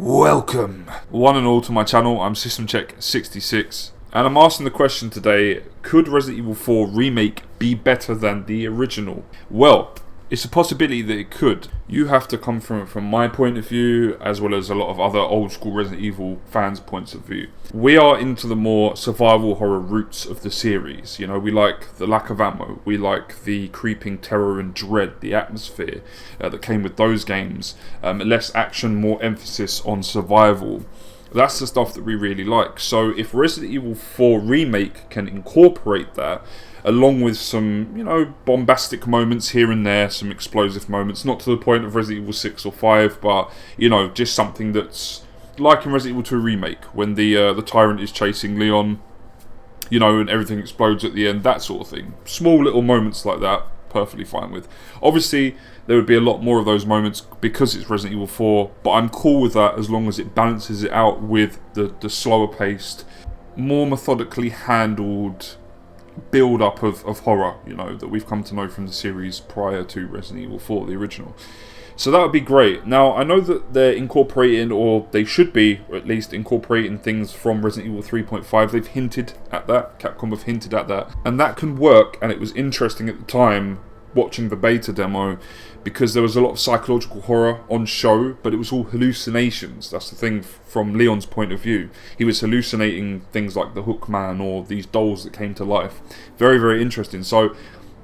Welcome, one and all, to my channel. I'm SystemCheck66, and I'm asking the question today: could Resident Evil 4 Remake be better than the original? Well, it's a possibility that it could. You have to come from my point of view, as well as a lot of other old school Resident Evil fans' points of view. We are into the more survival horror roots of the series. You know, we like the lack of ammo, we like the creeping terror and dread, the atmosphere that came with those games. Less action, more emphasis on survival. That's the stuff that we really like. So if Resident Evil 4 Remake can incorporate that, along with some, bombastic moments here and there, some explosive moments, not to the point of Resident Evil 6 or 5, but, just something that's like in Resident Evil 2 Remake, when the Tyrant is chasing Leon, and everything explodes at the end, that sort of thing. Small little moments like that, perfectly fine with. Obviously, there would be a lot more of those moments because it's Resident Evil 4, but I'm cool with that as long as it balances it out with the slower paced, more methodically handled build up of horror, that we've come to know from the series prior to Resident Evil 4, the original. So that would be great. Now, I know that they're incorporating, or they should be, or at least incorporating things from Resident Evil 3.5. They've hinted at that. Capcom have hinted at that. And that can work, and it was interesting at the time watching the beta demo, because there was a lot of psychological horror on show, but it was all hallucinations. That's the thing from Leon's point of view. He was hallucinating things like the Hookman or these dolls that came to life. Very, very interesting. So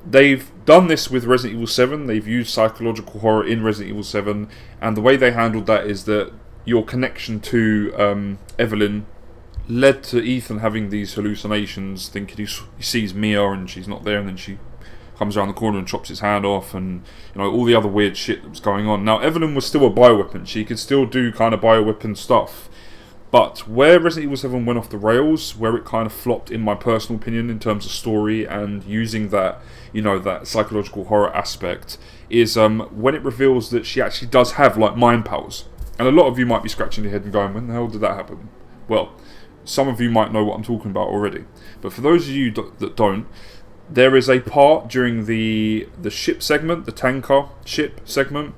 they've done this with Resident Evil 7. They've used psychological horror in Resident Evil 7, and the way they handled that is that your connection to Evelyn led to Ethan having these hallucinations, thinking he sees Mia and she's not there, and then she comes around the corner and chops his hand off, and all the other weird shit that was going on. Now, Evelyn was still a bioweapon. She could still do kind of bioweapon stuff. But where Resident Evil 7 went off the rails, where it kind of flopped in my personal opinion in terms of story and using that, that psychological horror aspect, is when it reveals that she actually does have like mind powers. And a lot of you might be scratching your head and going, when the hell did that happen? Well, some of you might know what I'm talking about already. But for those of you that don't, there is a part during the ship segment, the tanker ship segment,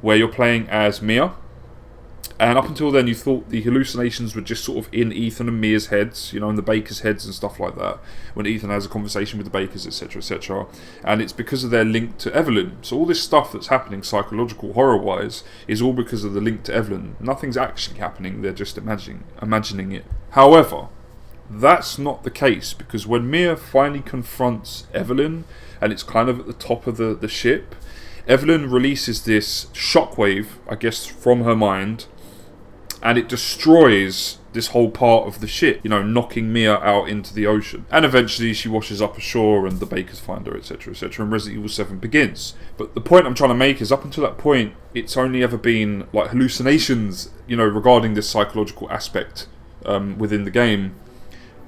where you're playing as Mia. And up until then, you thought the hallucinations were just sort of in Ethan and Mia's heads, and the Bakers' heads and stuff like that, when Ethan has a conversation with the Bakers, etc., etc. And it's because of their link to Evelyn. So all this stuff that's happening, psychological horror-wise, is all because of the link to Evelyn. Nothing's actually happening, they're just imagining it. However, that's not the case, because when Mia finally confronts Evelyn, and it's kind of at the top of the ship, Evelyn releases this shockwave, I guess, from her mind, and it destroys this whole part of the ship, knocking Mia out into the ocean. And eventually she washes up ashore and the Bakers find her, etc., etc., and Resident Evil 7 begins. But the point I'm trying to make is, up until that point, it's only ever been like hallucinations, regarding this psychological aspect within the game.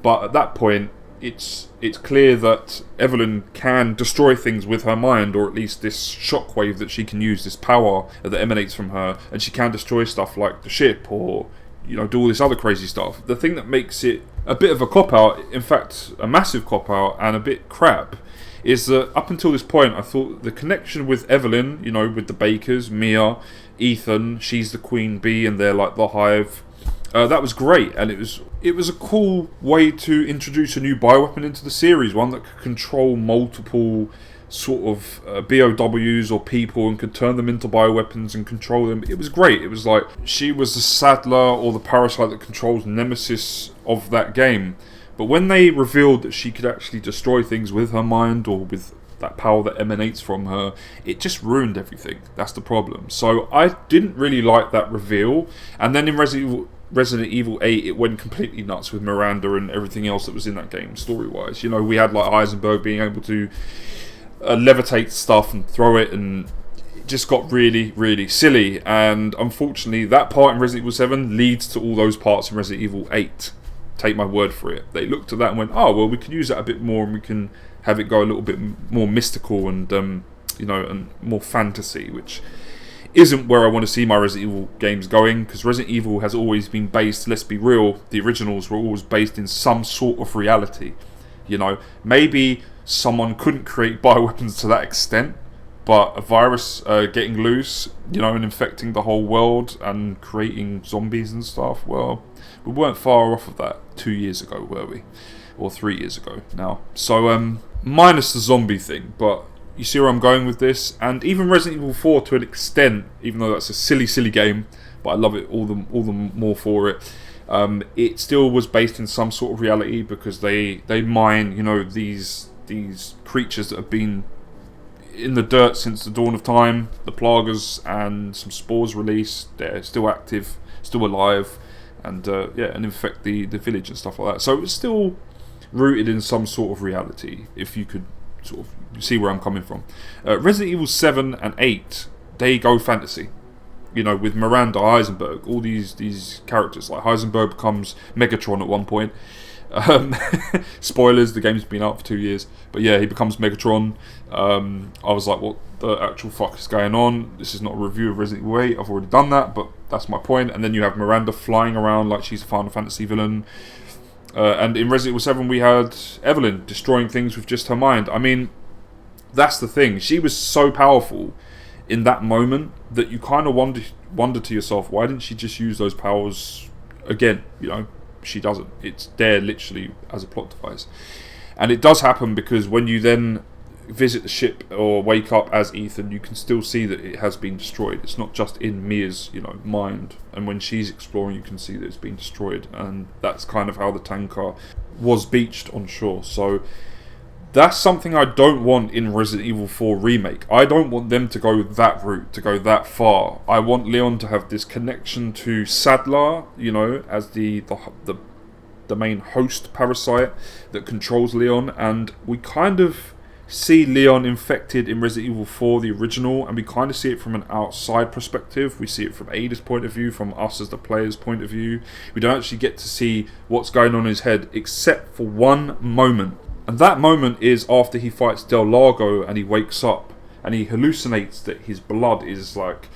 But at that point, it's clear that Evelyn can destroy things with her mind, or at least this shockwave that she can use, this power that emanates from her, and she can destroy stuff like the ship, or do all this other crazy stuff. The thing that makes it a bit of a cop-out, in fact a massive cop-out and a bit crap, is that up until this point I thought the connection with Evelyn, with the Bakers, Mia, Ethan, she's the Queen Bee and they're like the Hive, that was great, and it was a cool way to introduce a new bioweapon into the series, one that could control multiple sort of BOWs or people and could turn them into bioweapons and control them. It was great. It was like she was the Saddler or the parasite that controls Nemesis of that game. But when they revealed that she could actually destroy things with her mind, or with that power that emanates from her, it just ruined everything. That's the problem. So I didn't really like that reveal. And then in Resident Evil 8, it went completely nuts with Miranda and everything else that was in that game, story-wise. We had like Eisenberg being able to levitate stuff and throw it, and it just got really, really silly. And unfortunately, that part in Resident Evil 7 leads to all those parts in Resident Evil 8. Take my word for it. They looked at that and went, oh, well, we can use that a bit more, and we can have it go a little bit more mystical and, and more fantasy, which isn't where I want to see my Resident Evil games going, because Resident Evil has always been based, let's be real, the originals were always based in some sort of reality. Maybe someone couldn't create bioweapons to that extent, but a virus getting loose, and infecting the whole world and creating zombies and stuff, well, we weren't far off of that 2 years ago, were we? Or 3 years ago now. So, minus the zombie thing, but you see where I'm going with this. And even Resident Evil 4 to an extent, even though that's a silly game, but I love it all the more for it. It still was based in some sort of reality, because they mine, these creatures that have been in the dirt since the dawn of time, the plagas, and some spores released. They're still active, still alive, and and infect the village and stuff like that. So it's still rooted in some sort of reality, if you could sort of see where I'm coming from. Resident Evil 7 and 8, they go fantasy. With Miranda, Heisenberg, all these characters. Like Heisenberg becomes Megatron at one point. Spoilers, the game's been out for 2 years. But yeah, he becomes Megatron. I was like, what the actual fuck is going on? This is not a review of Resident Evil 8. I've already done that, but that's my point. And then you have Miranda flying around like she's a Final Fantasy villain. And in Resident Evil 7 we had Evelyn destroying things with just her mind. I mean, that's the thing. She was so powerful in that moment that you kind of wonder to yourself, why didn't she just use those powers again? She doesn't. It's there literally as a plot device. And it does happen because when you then visit the ship or wake up as Ethan, you can still see that it has been destroyed. It's not just in Mia's, mind. And when she's exploring, you can see that it's been destroyed. And that's kind of how the tanker was beached on shore. So that's something I don't want in Resident Evil 4 Remake. I don't want them to go that route, to go that far. I want Leon to have this connection to Sadler, as the main host parasite that controls Leon. And we kind of see Leon infected in Resident Evil 4, the original, and we kind of see it from an outside perspective. We see it from Ada's point of view, from us as the player's point of view. We don't actually get to see what's going on in his head, except for one moment. And that moment is after he fights Del Largo and he wakes up and he hallucinates that his blood is like,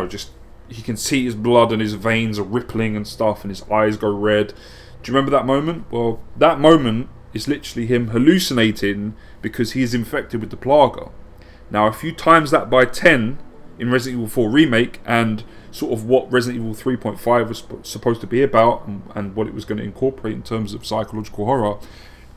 just, he can see his blood and his veins are rippling and stuff and his eyes go red. Do you remember that moment? Well, that moment is literally him hallucinating because he is infected with the Plaga. Now, if you times that by 10 in Resident Evil 4 Remake, and sort of what Resident Evil 3.5 was supposed to be about, and what it was going to incorporate in terms of psychological horror,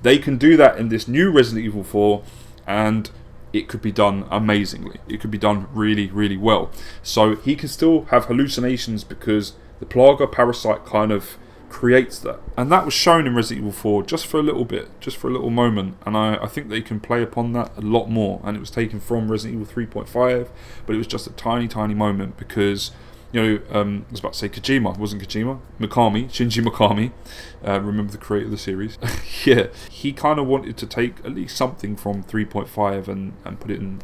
they can do that in this new Resident Evil 4, and it could be done amazingly. It could be done really, really well. So he can still have hallucinations because the Plaga parasite kind of creates that. And that was shown in Resident Evil 4 just for a little bit, just for a little moment. And I think they can play upon that a lot more. And it was taken from Resident Evil 3.5, but it was just a tiny, tiny moment because, I was about to say Kojima. It wasn't Kojima. Shinji Mikami. Remember the creator of the series? Yeah. He kind of wanted to take at least something from 3.5 and put it in,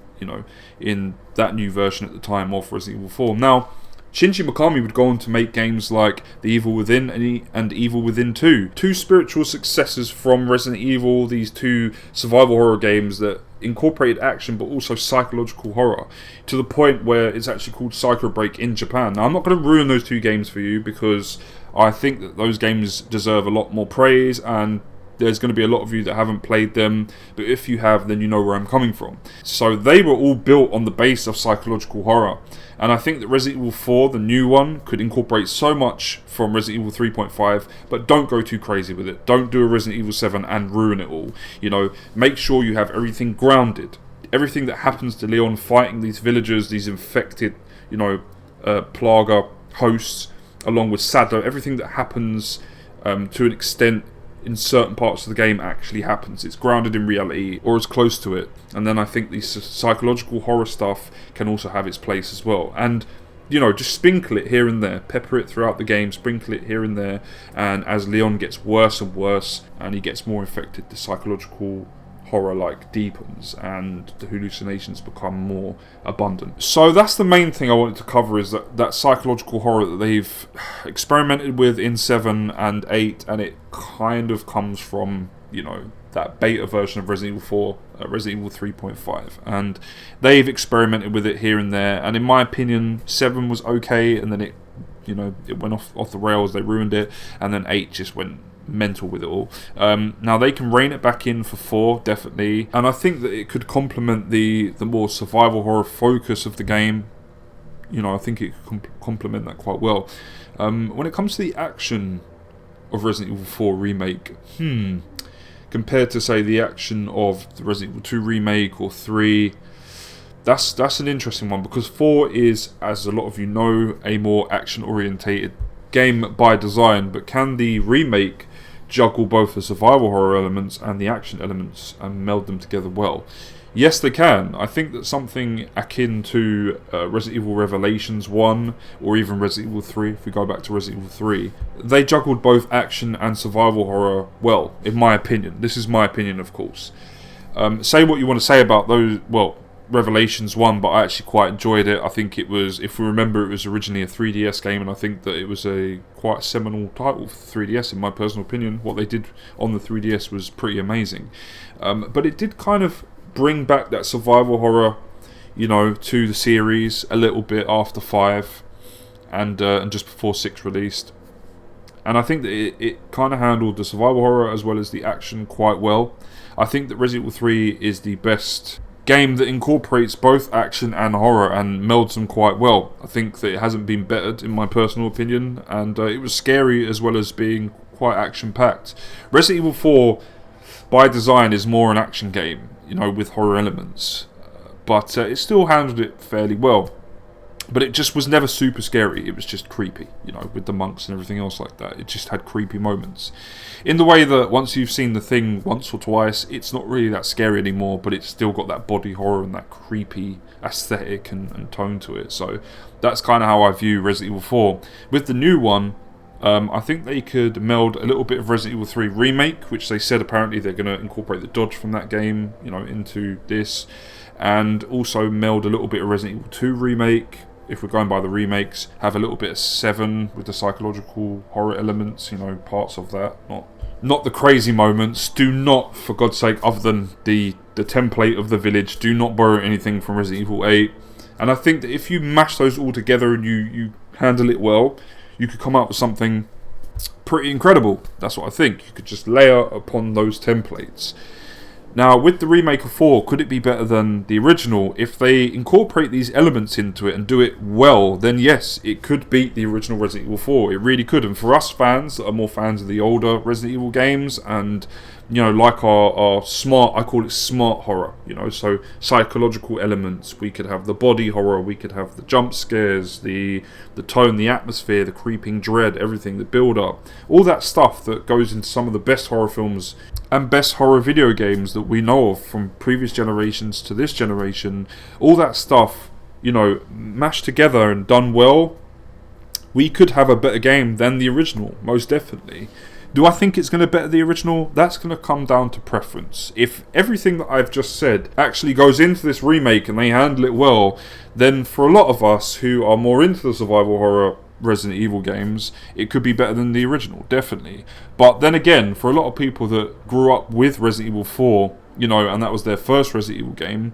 in that new version at the time of Resident Evil 4. Now, Shinji Mikami would go on to make games like The Evil Within and Evil Within 2. Two spiritual successors from Resident Evil, these two survival horror games that incorporated action but also psychological horror, to the point where it's actually called Psycho Break in Japan. Now, I'm not going to ruin those two games for you because I think that those games deserve a lot more praise, and there's going to be a lot of you that haven't played them, but if you have, then you know where I'm coming from. So they were all built on the base of psychological horror, and I think that Resident Evil 4, the new one, could incorporate so much from Resident Evil 3.5, but don't go too crazy with it. Don't do a Resident Evil 7 and ruin it all. Make sure you have everything grounded. Everything that happens to Leon fighting these villagers, these infected, Plaga hosts, along with Sadler, everything that happens to an extent in certain parts of the game actually happens. It's grounded in reality, or as close to it. And then I think the psychological horror stuff can also have its place as well. And, just sprinkle it here and there. Pepper it throughout the game, sprinkle it here and there. And as Leon gets worse and worse, and he gets more infected, the psychological horror deepens and the hallucinations become more abundant. So that's the main thing I wanted to cover, is that psychological horror that they've experimented with in 7 and 8, and it kind of comes from, that beta version of Resident Evil 4, Resident Evil 3.5, and they've experimented with it here and there, and in my opinion 7 was okay, and then it went off the rails, they ruined it, and then 8 just went mental with it all. Now they can rein it back in for 4, definitely, and I think that it could complement the more survival horror focus of the game. You know, I think it could complement that quite well. When it comes to the action of Resident Evil 4 Remake, compared to, say, the action of the Resident Evil 2 Remake or 3, that's an interesting one, because 4 is, as a lot of you know, a more action-orientated game by design, but can the remake juggle both the survival horror elements and the action elements and meld them together well? Yes, they can. I think that something akin to Resident Evil Revelations 1 or even Resident Evil 3, if we go back to Resident Evil 3, they juggled both action and survival horror well, in my opinion. This is my opinion, of course. Say what you want to say about those, well, Revelations 1, but I actually quite enjoyed it. I think it was, if we remember, it was originally a 3DS game, and I think that it was a quite seminal title for 3DS, in my personal opinion. What they did on the 3DS was pretty amazing. But it did kind of bring back that survival horror, you know, to the series a little bit after 5 and just before 6 released. And I think that it kind of handled the survival horror as well as the action quite well. I think that Resident Evil 3 is the best game that incorporates both action and horror and melds them quite well. I think that it hasn't been bettered, in my personal opinion, and it was scary as well as being quite action-packed. Resident Evil 4, by design, is more an action game, you know, with horror elements, but it still handled it fairly well. But it just was never super scary. It was just creepy, you know, with the monks and everything else like that. It just had creepy moments. In the way that once you've seen the thing once or twice, it's not really that scary anymore, but it's still got that body horror and that creepy aesthetic and tone to it. So that's kind of how I view Resident Evil 4. With the new one, I think they could meld a little bit of Resident Evil 3 Remake, which they said apparently they're going to incorporate the dodge from that game, you know, into this. And also meld a little bit of Resident Evil 2 Remake, if we're going by the remakes, have a little bit of 7 with the psychological horror elements, you know, parts of that, not the crazy moments. Do not, for God's sake, other than the template of the village, do not borrow anything from Resident Evil 8. And I think that if you mash those all together and you handle it well, you could come out with something pretty incredible. That's what I think. You could just layer upon those templates. Now, with the remake of 4, could it be better than the original? If they incorporate these elements into it and do it well, then yes, it could beat the original Resident Evil 4. It really could. And for us fans that are more fans of the older Resident Evil games and, you know, like our smart, I call it smart horror, you know, so psychological elements. We could have the body horror, we could have the jump scares, the tone, the atmosphere, the creeping dread, everything, the build up. All that stuff that goes into some of the best horror films and best horror video games that we know of from previous generations to this generation, all that stuff, you know, mashed together and done well, we could have a better game than the original, most definitely. Do I think it's going to better the original? That's going to come down to preference. If everything that I've just said actually goes into this remake and they handle it well, then for a lot of us who are more into the survival horror Resident Evil games, it could be better than the original, definitely. But then again, for a lot of people that grew up with Resident Evil 4, you know, and that was their first Resident Evil game,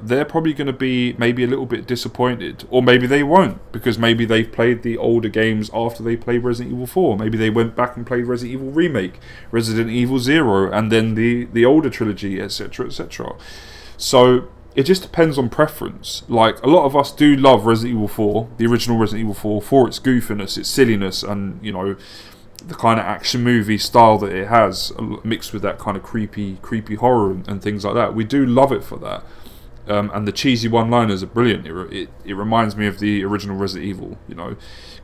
they're probably going to be maybe a little bit disappointed. Or maybe they won't, because maybe they've played the older games after they played Resident Evil 4. Maybe they went back and played Resident Evil Remake, Resident Evil 0, and then the older trilogy, etc, etc. So it just depends on preference. Like, a lot of us do love Resident Evil 4, the original Resident Evil 4, for its goofiness, its silliness, and, you know, the kind of action movie style that it has, mixed with that kind of creepy horror and things like that. We do love it for that. And the cheesy one-liners are brilliant. It reminds me of the original Resident Evil, you know,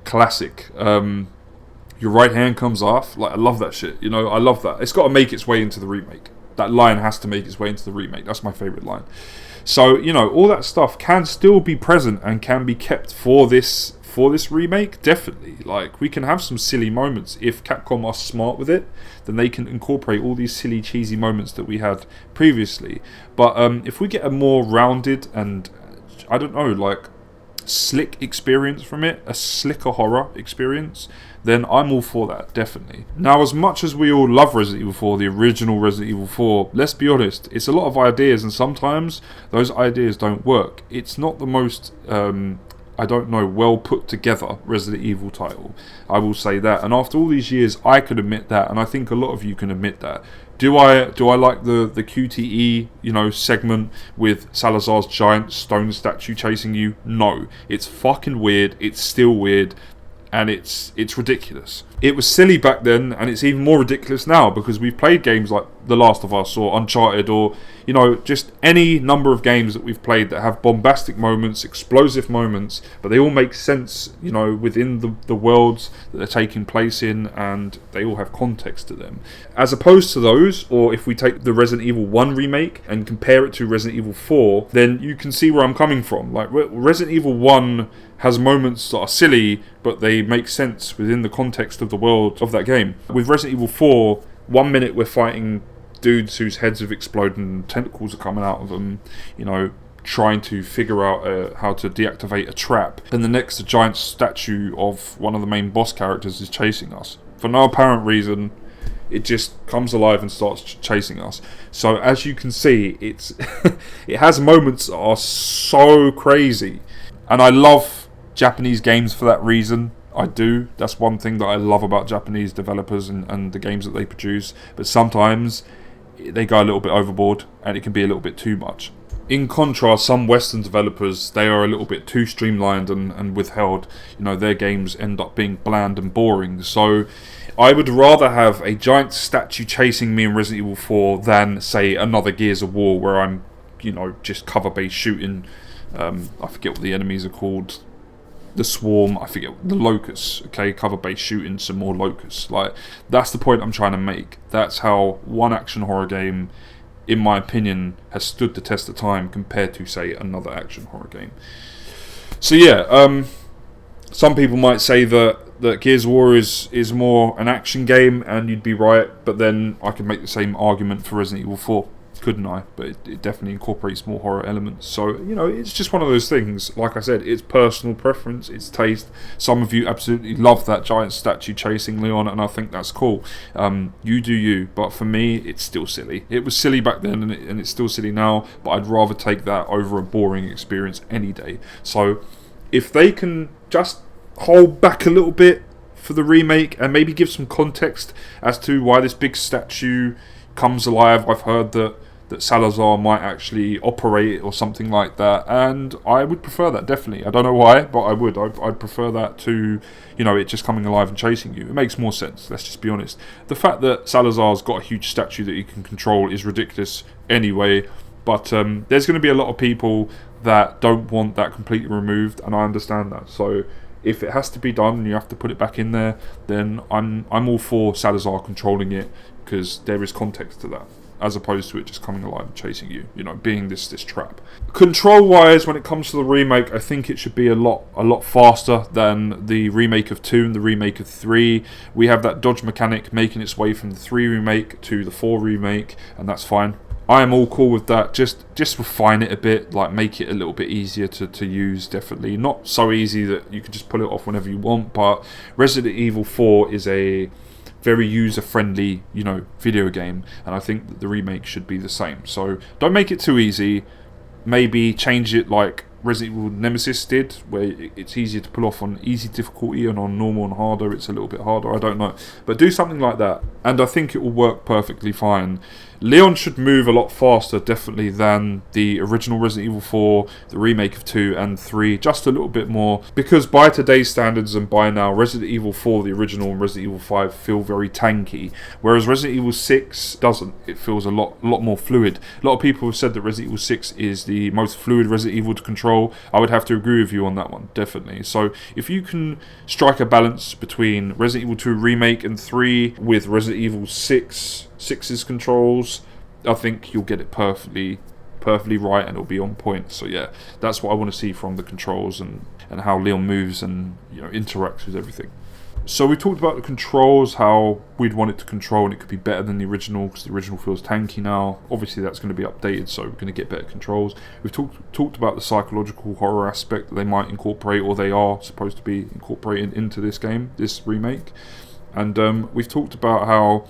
classic. Your right hand comes off. Like, I love that shit, you know, I love that. It's got to make its way into the remake. That line has to make its way into the remake. That's my favourite line. So, you know, all that stuff can still be present and can be kept for this remake, definitely. Like, we can have some silly moments. If Capcom are smart with it, then they can incorporate all these silly, cheesy moments that we had previously. But if we get a more rounded and, I don't know, like, slick experience from it, a slicker horror experience, then I'm all for that, definitely. Now, as much as we all love Resident Evil 4, the original Resident Evil 4, let's be honest, it's a lot of ideas, and sometimes those ideas don't work. It's not the most I don't know, well put together Resident Evil title. I will say that. And after all these years, I could admit that, and I think a lot of you can admit that. Do I like the QTE, segment with Salazar's giant stone statue chasing you? No. It's fucking weird. It's still weird. And it's ridiculous. It was silly back then, and it's even more ridiculous now, because we've played games like The Last of Us or Uncharted, or just any number of games that we've played that have bombastic moments, explosive moments, but they all make sense, within the worlds that they're taking place in, and they all have context to them. As opposed to those, or if we take the Resident Evil 1 remake and compare it to Resident Evil 4, then you can see where I'm coming from. Like, Resident Evil 1 has moments that are silly, but they make sense within the context of the world of that game. With Resident Evil 4, 1 minute we're fighting dudes whose heads have exploded and tentacles are coming out of them, trying to figure out how to deactivate a trap. And the next, a giant statue of one of the main boss characters is chasing us. For no apparent reason, it just comes alive and starts chasing us. So as you can see, it has moments that are so crazy. And I love Japanese games for that reason. I do. That's one thing that I love about Japanese developers and the games that they produce. But sometimes they go a little bit overboard, and it can be a little bit too much. In contrast, some Western developers, they are a little bit too streamlined and withheld. Their games end up being bland and boring. So I would rather have a giant statue chasing me in Resident Evil 4 than, say, another Gears of War where I'm, just cover-based shooting. I forget what the enemies are called. The Swarm, I forget, the Locusts, okay, cover-based shooting, some more Locusts. Like, that's the point I'm trying to make. That's how one action horror game, in my opinion, has stood the test of time compared to, say, another action horror game. So yeah, some people might say that Gears of War is more an action game, and you'd be right, but then I could make the same argument for Resident Evil 4. Couldn't I? But it definitely incorporates more horror elements. So, it's just one of those things. Like I said, it's personal preference, it's taste. Some of you absolutely love that giant statue chasing Leon, and I think that's cool. You do you, but for me, it's still silly. It was silly back then, and it's still silly now, but I'd rather take that over a boring experience any day. So, if they can just hold back a little bit for the remake, and maybe give some context as to why this big statue comes alive. I've heard that Salazar might actually operate or something like that, and I would prefer that, definitely. I don't know why, but I would. I'd prefer that to, it just coming alive and chasing you. It makes more sense, let's just be honest. The fact that Salazar's got a huge statue that he can control is ridiculous anyway, but there's going to be a lot of people that don't want that completely removed, and I understand that. So if it has to be done and you have to put it back in there, then I'm all for Salazar controlling it, because there is context to that, as opposed to it just coming alive and chasing you, being this trap. Control-wise, when it comes to the remake, I think it should be a lot faster than the remake of 2 and the remake of 3. We have that dodge mechanic making its way from the 3 remake to the 4 remake, and that's fine. I am all cool with that. Just refine it a bit, like make it a little bit easier to use, definitely. Not so easy that you can just pull it off whenever you want, but Resident Evil 4 is a very user-friendly, video game, and I think that the remake should be the same. So don't make it too easy. Maybe change it like Resident Evil Nemesis did, where it's easier to pull off on easy difficulty, and on normal and harder it's a little bit harder. I don't know, but do something like that, and I think it will work perfectly fine. Leon should move a lot faster, definitely, than the original Resident Evil 4, the remake of 2 and 3, just a little bit more, because by today's standards and by now, Resident Evil 4, the original, and Resident Evil 5 feel very tanky, whereas Resident Evil 6 doesn't. It feels a lot more fluid. A lot of people have said that Resident Evil 6 is the most fluid Resident Evil to control. I would have to agree with you on that one, definitely. So if you can strike a balance between Resident Evil 2 Remake and 3 with Resident Evil 6's controls, I think you'll get it perfectly right, and it'll be on point. So yeah, that's what I want to see from the controls and how Leon moves and interacts with everything. So we talked about the controls, how we'd want it to control, and it could be better than the original, because the original feels tanky now. Obviously that's going to be updated, so we're going to get better controls. We've talked about the psychological horror aspect that they might incorporate, or they are supposed to be incorporating into this game, this remake. And we've talked about how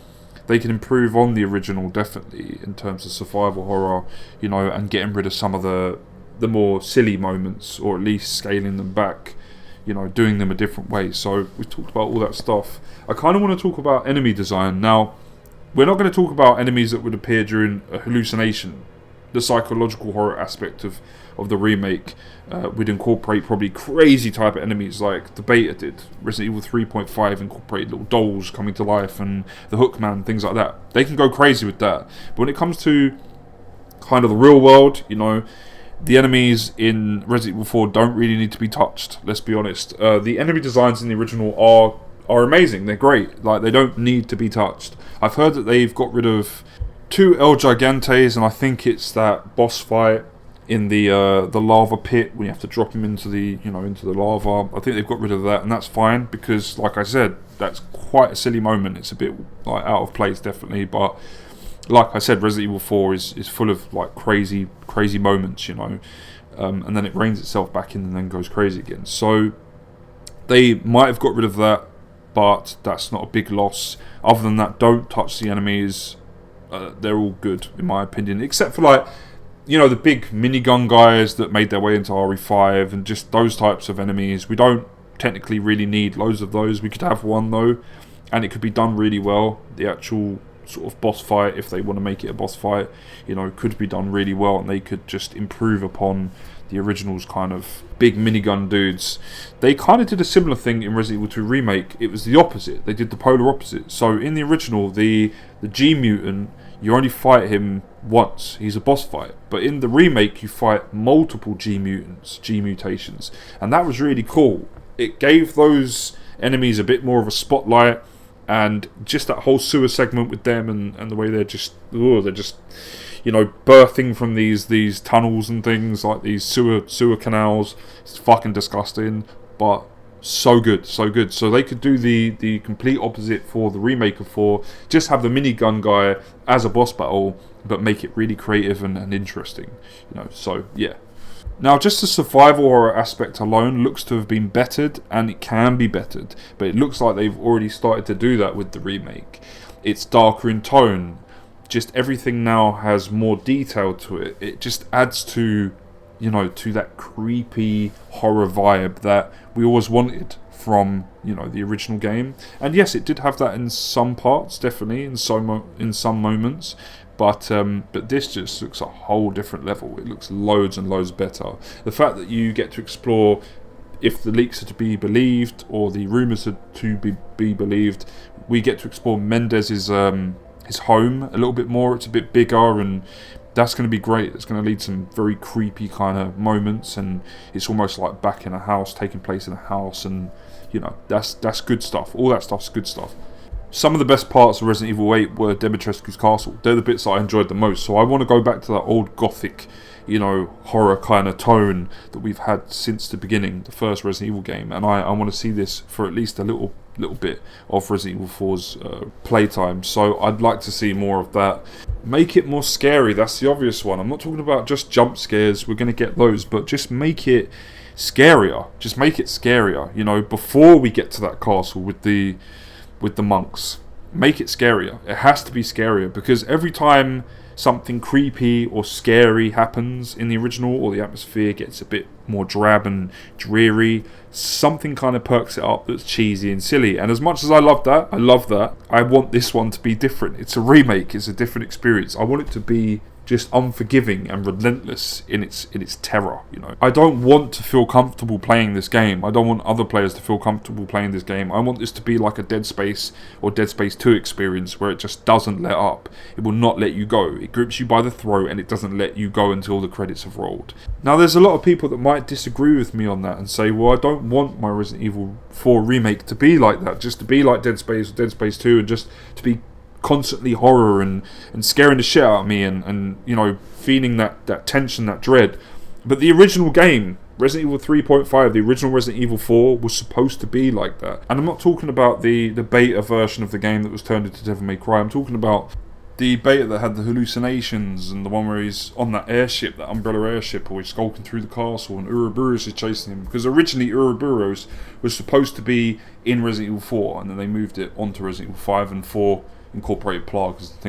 they can improve on the original, definitely, in terms of survival horror, and getting rid of some of the the more silly moments, or at least scaling them back, you know, doing them a different way. So we've talked about all that stuff. I kind of want to talk about enemy design. Now, we're not going to talk about enemies that would appear during a hallucination. The psychological horror aspect of the remake would incorporate probably crazy type of enemies like the beta did. Resident Evil 3.5 incorporated little dolls coming to life and the Hookman, things like that. They can go crazy with that. But when it comes to kind of the real world, you know, the enemies in Resident Evil 4 don't really need to be touched, let's be honest. The enemy designs in the original are amazing, they're great, like they don't need to be touched. I've heard that they've got rid of 2 El Gigantes, and I think it's that boss fight in the lava pit when you have to drop him into the lava. I think they've got rid of that, and that's fine, because like I said, that's quite a silly moment. It's a bit like out of place, definitely, but like I said, Resident Evil 4 is full of like crazy moments, you know, and then it reins itself back in and then goes crazy again. So they might have got rid of that, but that's not a big loss. Other than that, don't touch the enemies. They're all good in my opinion, except for like, you know, the big minigun guys that made their way into RE5 and just those types of enemies. We don't technically really need loads of those. We could have one though, and it could be done really well. The actual sort of boss fight, if they want to make it a boss fight, you know, could be done really well, and they could just improve upon the original's kind of big minigun dudes. They kind of did a similar thing in Resident Evil 2 Remake. It was the opposite. They did the polar opposite. So in the original, the G mutant, you only fight him once. He's a boss fight. But in the remake, you fight multiple G mutants, G mutations, and that was really cool. It gave those enemies a bit more of a spotlight, and just that whole sewer segment with them and the way they're just, you know, birthing from these tunnels and things, like these sewer canals. It's fucking disgusting, but so good. So they could do the complete opposite for the remake of 4. Just have the minigun guy as a boss battle, but make it really creative and interesting, you know. So yeah. Now, just the survival horror aspect alone looks to have been bettered, and it can be bettered, but it looks like they've already started to do that with the remake. It's darker in tone. Just everything now has more detail to it. It just adds to, you know, to that creepy horror vibe that we always wanted from, you know, the original game. And yes, it did have that in some parts, definitely, in some moments. But this just looks a whole different level. It looks loads and loads better. The fact that you get to explore, if the leaks are to be believed or the rumours are to be believed, we get to explore Mendez's his home a little bit more. It's a bit bigger, and that's going to be great. It's going to lead some very creepy kind of moments, and it's almost like back in a house, taking place in a house, and you know, that's good stuff. All that stuff's good stuff. Some of the best parts of Resident Evil 8 were Dimitrescu's castle. They're the bits that I enjoyed the most. So I want to go back to that old gothic, you know, horror kind of tone that we've had since the beginning, the first Resident Evil game. And I want to see this for at least a little bit of Resident Evil 4's playtime. So I'd like to see more of that. Make it more scary. That's the obvious one. I'm not talking about just jump scares. We're going to get those, but just make it scarier. Just make it scarier. You know, before we get to that castle with the monks, make it scarier. It has to be scarier, because every time something creepy or scary happens in the original, or the atmosphere gets a bit more drab and dreary, something kind of perks it up that's cheesy and silly. And as much as I love that, I want this one to be different. It's a remake, it's a different experience. I want it to be just unforgiving and relentless in its terror, you know. I don't want to feel comfortable playing this game. I don't want other players to feel comfortable playing this game. I want this to be like a Dead Space or Dead Space 2 experience, where it just doesn't let up. It will not let you go. It grips you by the throat and it doesn't let you go until the credits have rolled. Now, there's a lot of people that might disagree with me on that and say, well, I don't want my Resident Evil 4 remake to be like that, just to be like Dead Space or Dead Space 2, and just to be constantly horror and scaring the shit out of me, and you know, feeling that tension, that dread. But the original game, Resident Evil 3.5, the original Resident Evil 4, was supposed to be like that. And I'm not talking about the beta version of the game that was turned into Devil May Cry. I'm talking about The beta that had the hallucinations, and the one where he's on that airship, that umbrella airship, or he's skulking through the castle and Ouroboros is chasing him. Because originally Ouroboros was supposed to be in Resident Evil 4, and then they moved it onto Resident Evil 5, and 4 incorporated plagues and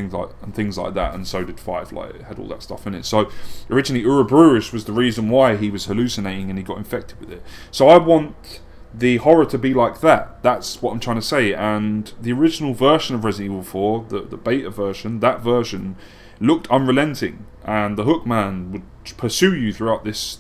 things like that, and so did 5, like it had all that stuff in it. So originally Ouroboros was the reason why he was hallucinating and he got infected with it. So I want the horror to be like that. That's what I'm trying to say. And the original version of Resident Evil 4, the beta version, that version looked unrelenting, and the Hookman would pursue you throughout this,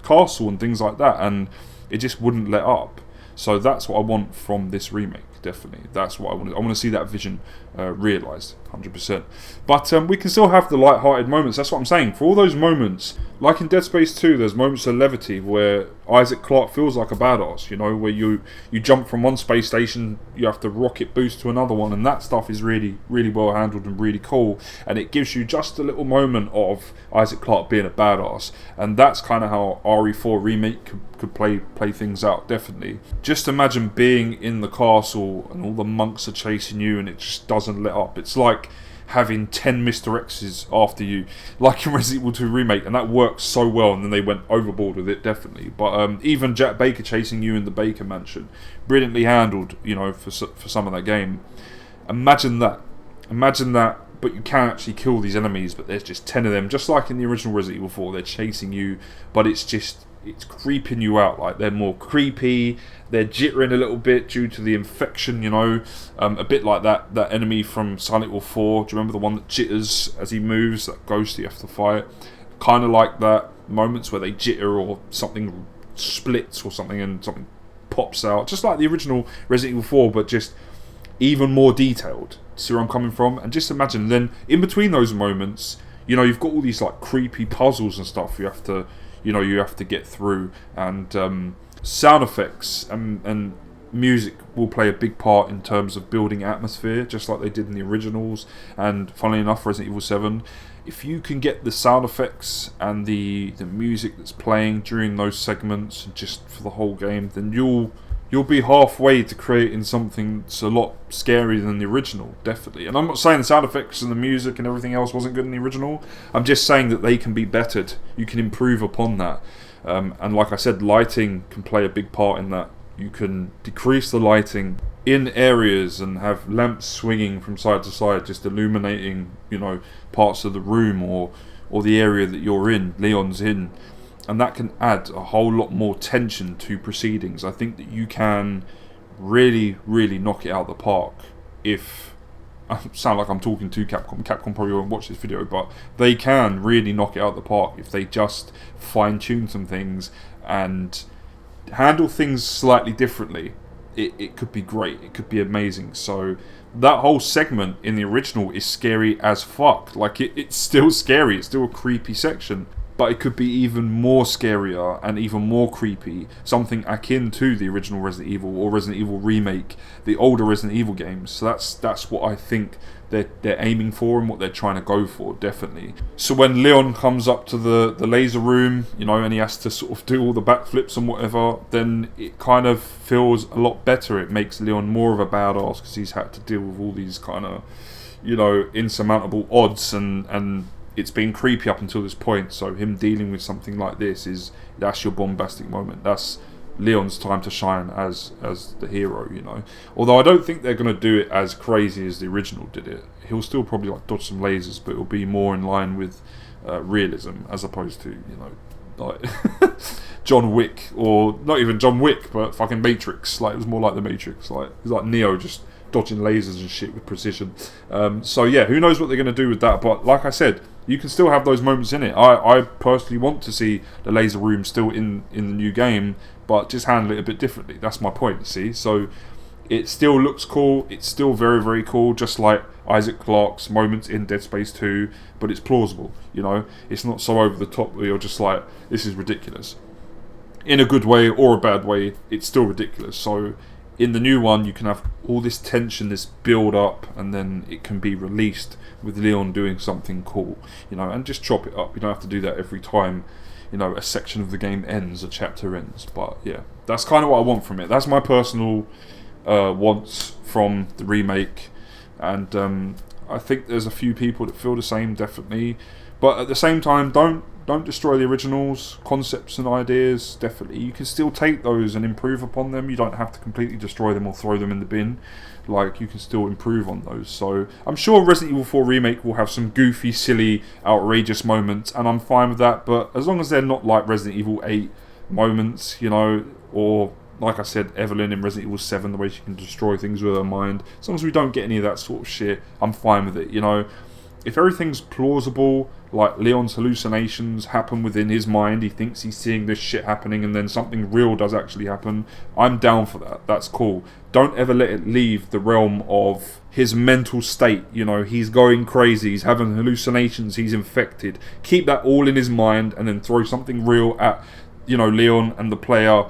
castle and things like that, and it just wouldn't let up. So that's what I want from this remake. Definitely, that's what I want. I want to see that vision realised, 100%. But we can still have the light-hearted moments. That's what I'm saying. For all those moments, like in Dead Space 2, there's moments of levity where Isaac Clarke feels like a badass. Where you jump from one space station, you have to rocket boost to another one, and that stuff is really, really well handled and really cool. And it gives you just a little moment of Isaac Clarke being a badass, and that's kind of how RE4 Remake could play things out. Definitely. Just imagine being in the castle and all the monks are chasing you, and it just doesn't let up. It's like having 10 Mr. X's after you, like in Resident Evil 2 Remake, and that works so well, and then they went overboard with it, definitely. But even Jack Baker chasing you in the Baker Mansion, brilliantly handled, for some of that game. Imagine that, but you can actually kill these enemies, but there's just 10 of them, just like in the original Resident Evil 4, they're chasing you, but it's creeping you out. Like, they're more creepy, they're jittering a little bit due to the infection, a bit like that enemy from Silent Hill 4. Do you remember the one that jitters as he moves, that ghost you have to fight? Kind of like that, moments where they jitter or something splits or something and something pops out, just like the original Resident Evil 4, but just even more detailed. See where I'm coming from? And just imagine then, in between those moments, you've got all these like creepy puzzles and stuff you have to get through, and sound effects and music will play a big part in terms of building atmosphere, just like they did in the originals. And funnily enough, Resident Evil 7, if you can get the sound effects and the music that's playing during those segments just for the whole game, then you'll be halfway to creating something that's a lot scarier than the original, definitely. And I'm not saying the sound effects and the music and everything else wasn't good in the original. I'm just saying that they can be bettered. You can improve upon that. And like I said, lighting can play a big part in that. You can decrease the lighting in areas and have lamps swinging from side to side, just illuminating, parts of the room or the area that you're in, Leon's in. And that can add a whole lot more tension to proceedings. I think that you can really, really knock it out of the park if... I sound like I'm talking to Capcom. Capcom probably won't watch this video, but they can really knock it out of the park if they just fine-tune some things and handle things slightly differently. It could be great. It could be amazing. So that whole segment in the original is scary as fuck. Like, it's still scary. It's still a creepy section. But it could be even more scarier and even more creepy, something akin to the original Resident Evil or Resident Evil Remake, the older Resident Evil games. So that's what I think they're aiming for and what they're trying to go for, definitely. So when Leon comes up to the laser room, and he has to sort of do all the backflips and whatever, then it kind of feels a lot better. It makes Leon more of a badass because he's had to deal with all these kind of, insurmountable odds and it's been creepy up until this point, so him dealing with something like this that's your bombastic moment. That's Leon's time to shine as the hero, Although I don't think they're going to do it as crazy as the original did it. He'll still probably dodge some lasers, but it'll be more in line with realism as opposed to, like John Wick, or not even John Wick, but fucking Matrix. Like, it was more like the Matrix. Like, it was like Neo just dodging lasers and shit with precision. So yeah, who knows what they're going to do with that, but like I said, you can still have those moments in it. I personally want to see the laser room still in the new game, but just handle it a bit differently. That's my point, you see. So it still looks cool, it's still very, very cool, just like Isaac Clarke's moments in Dead Space 2, but it's plausible, It's not so over the top that you're just like, this is ridiculous. In a good way or a bad way, it's still ridiculous. So in the new one, you can have all this tension, this build up, and then it can be released with Leon doing something cool, and just chop it up. You don't have to do that every time, a section of the game ends, a chapter ends. But yeah, that's kind of what I want from it. That's my personal wants from the remake, and I think there's a few people that feel the same, definitely. But at the same time, don't destroy the originals. Concepts and ideas, definitely. You can still take those and improve upon them. You don't have to completely destroy them or throw them in the bin. Like, you can still improve on those. So I'm sure Resident Evil 4 Remake will have some goofy, silly, outrageous moments, and I'm fine with that. But as long as they're not like Resident Evil 8 moments, you know, or like I said, Evelyn in Resident Evil 7, the way she can destroy things with her mind. As long as we don't get any of that sort of shit, I'm fine with it, you know. If everything's plausible, like Leon's hallucinations happen within his mind, he thinks he's seeing this shit happening and then something real does actually happen, I'm down for that. That's cool. Don't ever let it leave the realm of his mental state. You know, he's going crazy, he's having hallucinations, he's infected. Keep that all in his mind and then throw something real at, you know, Leon and the player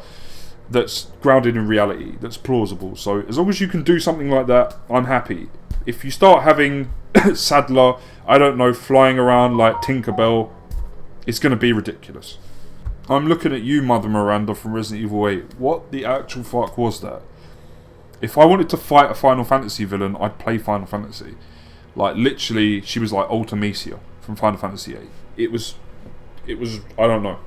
that's grounded in reality, that's plausible. So as long as you can do something like that, I'm happy. If you start having Sadler, I don't know, flying around like Tinkerbell, it's going to be ridiculous. I'm looking at you, Mother Miranda from Resident Evil 8. What the actual fuck was that? If I wanted to fight a Final Fantasy villain, I'd play Final Fantasy. Like, literally, she was like Ultimecia from Final Fantasy 8. It was, I don't know.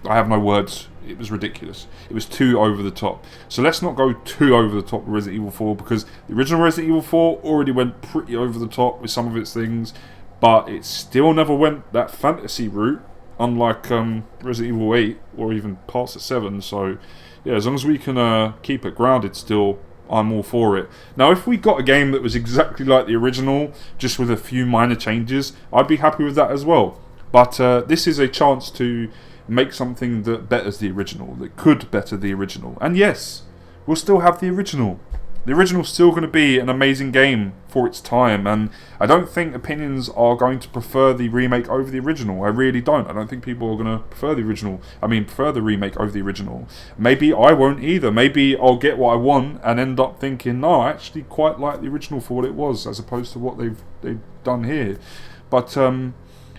I have no words. It was ridiculous. It was too over the top. So let's not go too over the top with Resident Evil 4, because the original Resident Evil 4 already went pretty over the top with some of its things, but it still never went that fantasy route, unlike Resident Evil 8 or even parts of 7. So yeah, as long as we can keep it grounded still, I'm all for it. Now, if we got a game that was exactly like the original, just with a few minor changes, I'd be happy with that as well. But this is a chance to make something that betters the original, that could better the original. And yes, we'll still have the original. The original's still going to be an amazing game for its time, and I don't think opinions are going to prefer the remake over the original. I really don't. I don't think people are going to prefer the original. Prefer the remake over the original. Maybe I won't either. Maybe I'll get what I want and end up thinking, no, I actually quite like the original for what it was, as opposed to what they've done here. But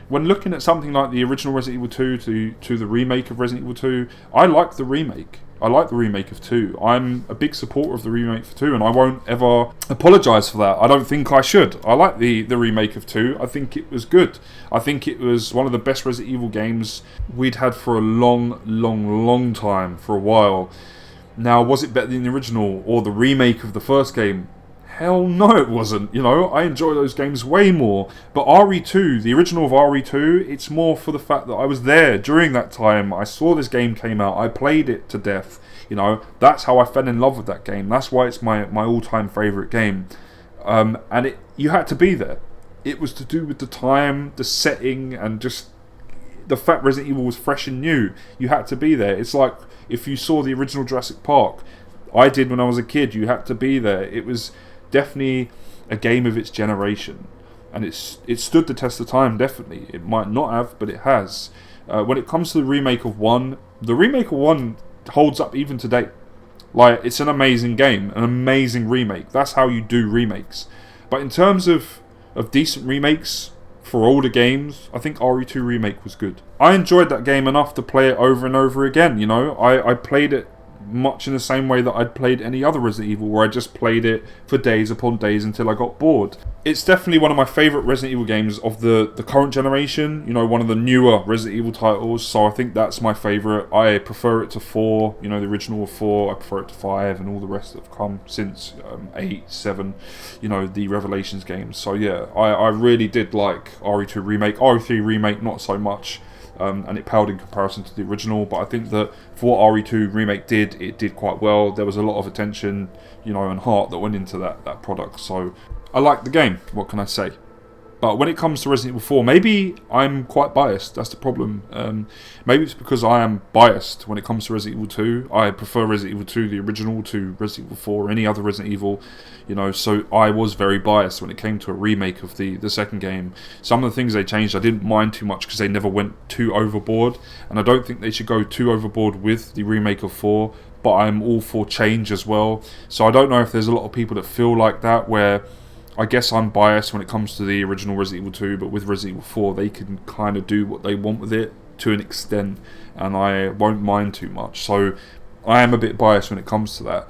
when looking at something like the original Resident Evil 2 to the remake of Resident Evil 2, I like the remake. I like the remake of 2. I'm a big supporter of the remake for 2, and I won't ever apologise for that. I don't think I should. I like the remake of 2. I think it was good. I think it was one of the best Resident Evil games we'd had for a long time, for a while. Now, was it better than the original or the remake of the first game? Hell no, it wasn't. You know, I enjoy those games way more. But RE2, the original of RE2, it's more for the fact that I was there during that time. I saw this game came out. I played it to death. You know, that's how I fell in love with that game. That's why it's my all-time favourite game. And you had to be there. It was to do with the time, the setting, and just the fact Resident Evil was fresh and new. You had to be there. It's like if you saw the original Jurassic Park. I did when I was a kid. You had to be there. It was definitely a game of its generation, and it stood the test of time. Definitely, it might not have, but it has. When it comes to the remake of 1, the remake of 1 holds up even today. Like, it's an amazing game, an amazing remake. That's how you do remakes. But in terms of decent remakes for older games, I think RE2 Remake was good. I enjoyed that game enough to play it over and over again. You know, I played it much in the same way that I'd played any other Resident Evil, where I just played it for days upon days until I got bored. It's definitely one of my favourite Resident Evil games of the current generation, you know, one of the newer Resident Evil titles, so I think that's my favourite. I prefer it to 4, you know, the original of 4, I prefer it to 5, and all the rest that have come since 8, 7, you know, the Revelations games. So yeah, I really did like RE2 Remake. RE3 Remake, not so much. And it paled in comparison to the original, but I think that for what RE2 Remake did, it did quite well. There was a lot of attention, you know, and heart that went into that product, so I liked the game, what can I say? But when it comes to Resident Evil 4, maybe I'm quite biased. That's the problem. Maybe it's because I am biased when it comes to Resident Evil 2. I prefer Resident Evil 2, the original, to Resident Evil 4 or any other Resident Evil. You know, so I was very biased when it came to a remake of the second game. Some of the things they changed I didn't mind too much because they never went too overboard. And I don't think they should go too overboard with the remake of 4. But I'm all for change as well. So I don't know if there's a lot of people that feel like that, where I guess I'm biased when it comes to the original Resident Evil 2, but with Resident Evil 4 they can kind of do what they want with it to an extent, and I won't mind too much. So I am a bit biased when it comes to that.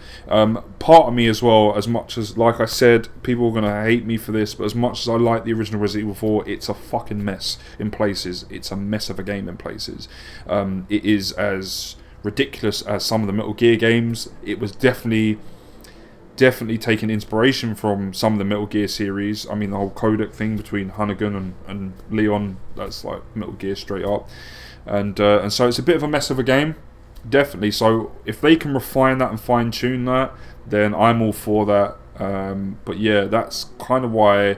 Part of me as well, as much as, like I said, people are going to hate me for this, but as much as I like the original Resident Evil 4, it's a fucking mess in places. It's a mess of a game in places. It is as ridiculous as some of the Metal Gear games. It was definitely taking inspiration from some of the Metal Gear series. I mean, the whole codec thing between Hunnigan and Leon, that's like Metal Gear straight up. And so it's a bit of a mess of a game. Definitely. So if they can refine that and fine tune that, then I'm all for that. But yeah, that's kind of why,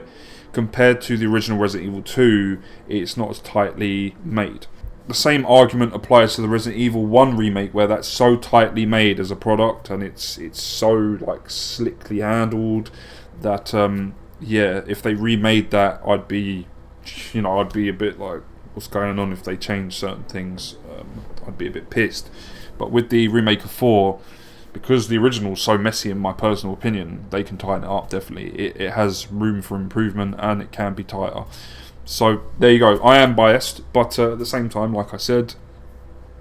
compared to the original Resident Evil 2, it's not as tightly made. The same argument applies to the Resident Evil 1 remake, where that's so tightly made as a product, and it's so like slickly handled that yeah, if they remade that, I'd be a bit like, what's going on if they change certain things? I'd be a bit pissed. But with the remake of 4, because the original's so messy in my personal opinion, they can tighten it up definitely. It has room for improvement and it can be tighter. So there you go. I am biased, but at the same time, like I said,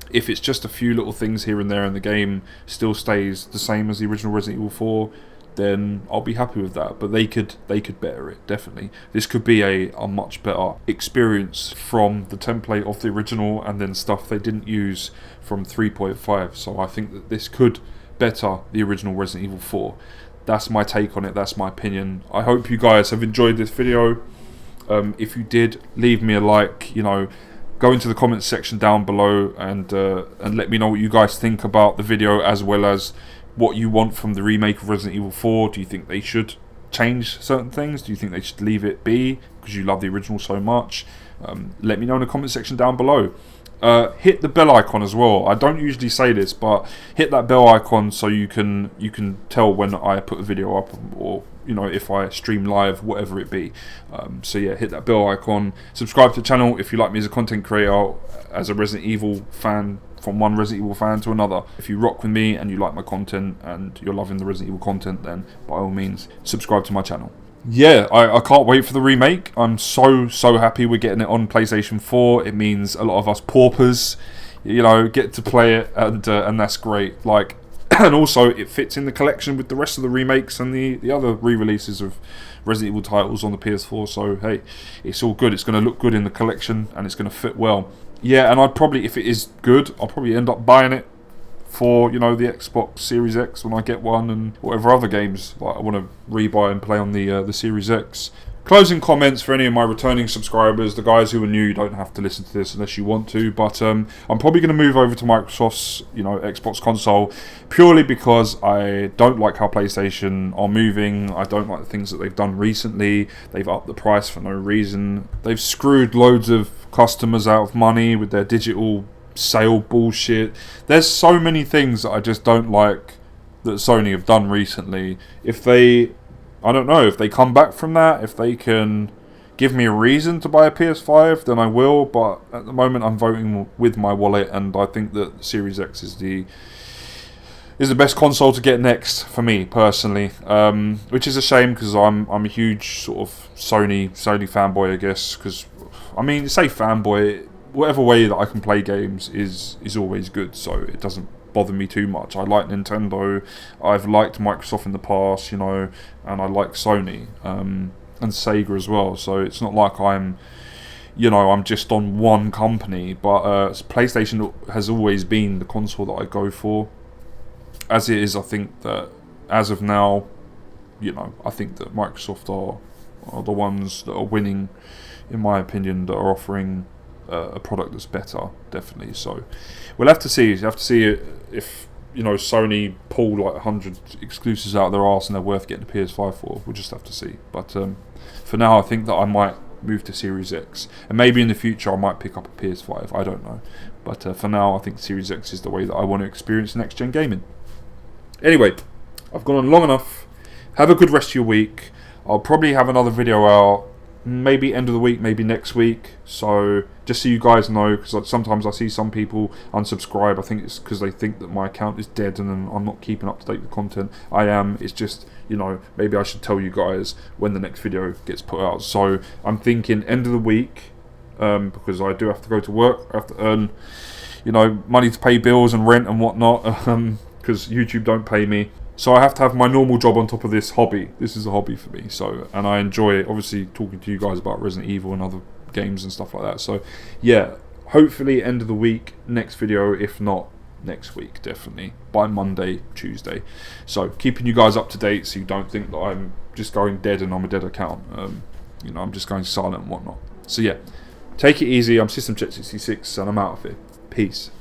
if it's just a few little things here and there and the game still stays the same as the original Resident Evil 4, then I'll be happy with that. But they could better it, definitely. This could be a much better experience from the template of the original and then stuff they didn't use from 3.5. So I think that this could better the original Resident Evil 4. That's my take on it, that's my opinion. I hope you guys have enjoyed this video. If you did, leave me a like, go into the comments section down below and let me know what you guys think about the video, as well as what you want from the remake of Resident Evil 4. Do you think they should change certain things? Do you think they should leave it be because you love the original so much? Let me know in the comment section down below. Hit the bell icon as well. I don't usually say this, but hit that bell icon so you can tell when I put a video up, or if I stream live, whatever it be. So yeah, hit that bell icon. Subscribe to the channel if you like me as a content creator, as a Resident Evil fan, from one Resident Evil fan to another. If you rock with me and you like my content and you're loving the Resident Evil content, then by all means subscribe to my channel. Yeah, I can't wait for the remake. I'm so happy we're getting it on PlayStation 4. It means a lot of us paupers, get to play it, and that's great. Like, and also it fits in the collection with the rest of the remakes and the other re-releases of Resident Evil titles on the PS4. So hey, it's all good. It's going to look good in the collection and it's going to fit well. Yeah, and I'd probably, if it is good, I'll probably end up buying it for the Xbox Series X when I get one, and whatever other games like I want to rebuy and play on the Series X. Closing comments for any of my returning subscribers, the guys who are new. You don't have to listen to this unless you want to, but I'm probably going to move over to Microsoft's Xbox console, purely because I don't like how PlayStation are moving. I don't like the things that they've done recently. They've upped the price for no reason. They've screwed loads of customers out of money with their digital sale bullshit. There's so many things that I just don't like that Sony have done recently. If they come back from that, if they can give me a reason to buy a PS5, then I will. But at the moment, I'm voting with my wallet, and I think that the Series X is the best console to get next for me personally. Which is a shame, because I'm a huge sort of Sony fanboy, I guess. Because say fanboy, whatever way that I can play games is always good, so it doesn't bother me too much. I like Nintendo, I've liked Microsoft in the past, and I like Sony, and Sega as well, so it's not like I'm just on one company, but PlayStation has always been the console that I go for. As it is, I think that as of now, I think that Microsoft are the ones that are winning, in my opinion, that are offering a product that's better, definitely. So we'll have to see. You have to see if Sony pull like 100 exclusives out of their arse and they're worth getting a PS5 for. We'll just have to see. But for now, I think that I might move to Series X, and maybe in the future I might pick up a PS5. I don't know. But for now, I think Series X is the way that I want to experience next gen gaming. Anyway, I've gone on long enough. Have a good rest of your week. I'll probably have another video out maybe end of the week, maybe next week. So just so you guys know, because sometimes I see some people unsubscribe. I think it's because they think that my account is dead and I'm not keeping up to date with content. I am. It's just, maybe I should tell you guys when the next video gets put out. So I'm thinking end of the week, because I do have to go to work. I have to earn money to pay bills and rent and whatnot, because YouTube don't pay me. So I have to have my normal job on top of this hobby. This is a hobby for me. So, and I enjoy obviously talking to you guys about Resident Evil and other games and stuff like that. So yeah, hopefully end of the week, next video, if not next week, definitely by Monday, Tuesday. So keeping you guys up to date so you don't think that I'm just going dead and I'm a dead account. I'm just going silent and whatnot. So yeah, take it easy. I'm System Check 66 and I'm out of here. Peace.